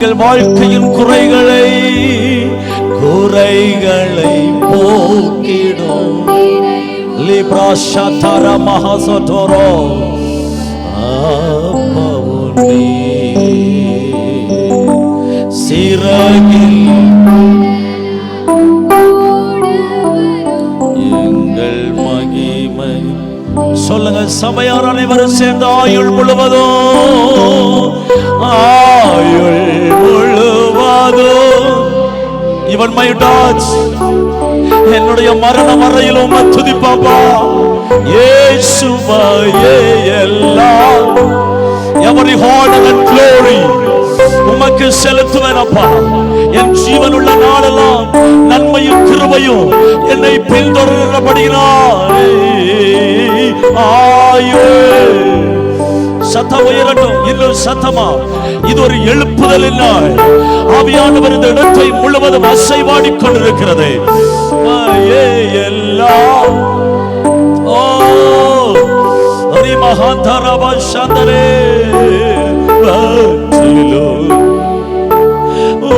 வாழ்க்கையின் குறைகளை போக்கிடும் லிப்ராஷாதாரா மகாசோதோரோ ஆபவுனி சிறகில் எங்கள் மகிமை சொல்லுங்க. சபையார் அனைவரும் சேர்ந்து ஆயுள் முழுவதும் இவன் மை டாச் என்னுடைய மரணம் வரையிலும் துதிப்பாப்பா இயேசுவே எல்லாம் every honor and glory உமக்கு செலுத்துவேன் அப்பா. என் ஜீவனுள்ள நாளெல்லாம் நன்மையும் கிருபையும் என்னை பின்தொடர்கிறபடியினால் சத்தம் உயரட்டும். இன்னும் சத்தமா, இது ஒரு எழுப்புதல் நாள். ஆவியானவர் இந்த இடத்தை முழுவதும் அசைவாடி கொண்டிருக்கிறது. எல்லாம்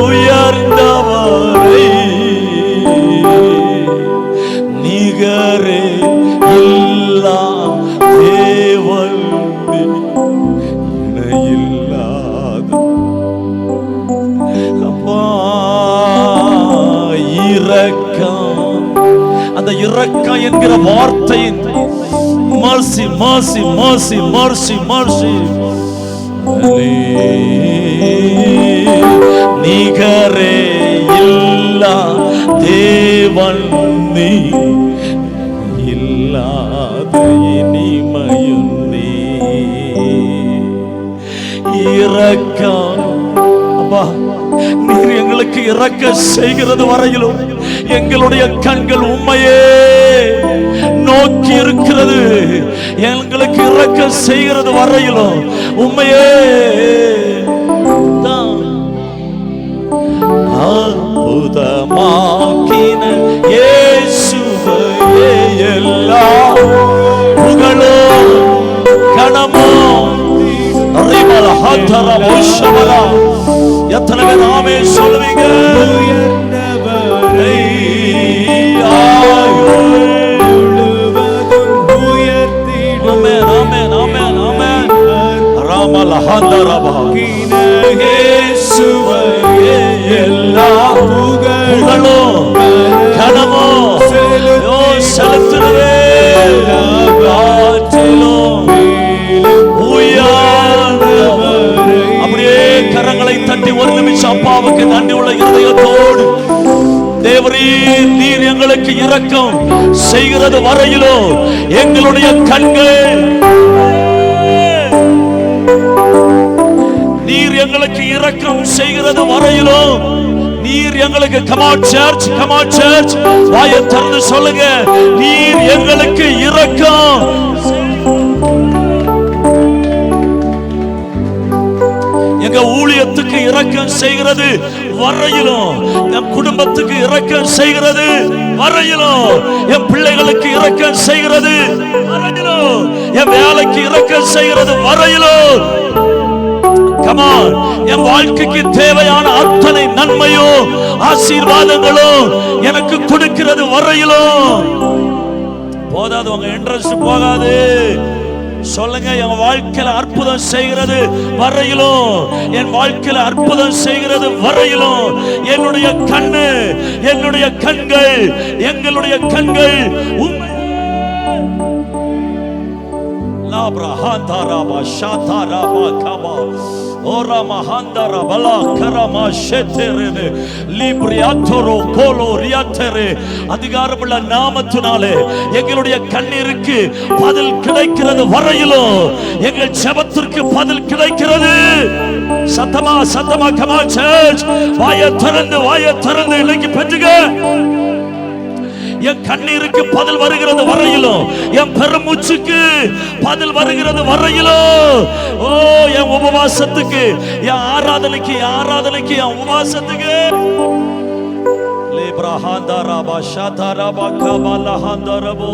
உயர்ந்தவரை நிகரே இல்லா தேவன் இணையில்லாத அப்பா இரக்கம். அந்த இரக்கம் என்கிற வார்த்தையின் mercy mercy mercy mercy mercy நிகரே இல்லா தேவன் நீ இல்லாத இனிமையும் நீ இரக்கம். அப்பா நீர் எங்களுக்கு இரக்க செய்கிறது வரையிலும் எங்களுடைய கண்கள் உம்மையே நோக்கி இருக்கிறது. எங்களுக்கு இரக்க செய்கிறது வரையிலும் உம்மையே அற்புதமாக்கின இயேசுவே எல்லாம் புகழும் கனமும் எத்தனை பேர் ஆமே சொல்லுவீங்க? அப்படியே கரங்களை தட்டி ஒரு நிமிஷம் அப்பாவுக்கு நன்றி உள்ள இருதயத்தோடு, தேவரீர் நீர் எங்களுக்கு இரக்கம் செய்கிறது வரையிலோ எங்களுடைய கண்கள் நீர் எங்களுக்கு இரக்கம் செய்கிறது வரையிலோ நீர் எங்களுக்கு come on church வாயை திறந்து சொல்லுங்க. நீர் எங்களுக்கு இரக்கம் எங்க ஊழியத்துக்கு இரக்கம் செய்கிறது வரையிலும், என் குடும்பத்துக்கு இரக்கம் செய்கிறது வரையிலும், என் பிள்ளைகளுக்கு இரக்கம் செய்கிறது வரையிலும், என் வேலைக்கு இரக்கம் செய்கிறது வரையிலும், என் வாழ்க்கைக்கு தேவையான அத்தனை நன்மையோ ஆசீர்வாதங்களோ எனக்கு கொடுக்கிறது வரையிலும் போதாது. உங்க இன்ட்ரெஸ்ட் போகாது. சொல்லுங்க, என் வாழ்க்கையில அற்புதம் செய்கிறது வரையிலும், என் வாழ்க்கையில அற்புதம் செய்கிறது வரையிலும் என்னுடைய கண்ணு, என்னுடைய கண்கள், எங்களுடைய கண்கள் லாப்ரஹாந்தாராபா ஷாதாராபா கபா ஓரா மஹாந்தரா பலா கரமா ஷெதெரே லிப்ரியாத்தோரோ கோலோ ரியாத்தரே அதிகாரமுள்ள நாமத்தினாலே எங்களுடைய கண்ணீருக்கு பதில் கிடைக்கிறது வரையிலும், எங்கள் ஜெபத்திற்கு பதில் கிடைக்கிறது. சத்தமா சத்தமா come on church, வாயை திறந்து இன்னைக்கு பெற்றுங்க. என் கண்ணீருக்கு பதில் வருகிறது வரையிலும், என் பெருமூச்சுக்கு பதில் வருகிறது வரையிலும், ஓ என் உபவாசத்துக்கு, என் ஆராதனைக்கு என் உபவாசத்துக்கு லேப்ரஹாந்தாராபா ஷாதாராபா கபலஹாந்தரபோ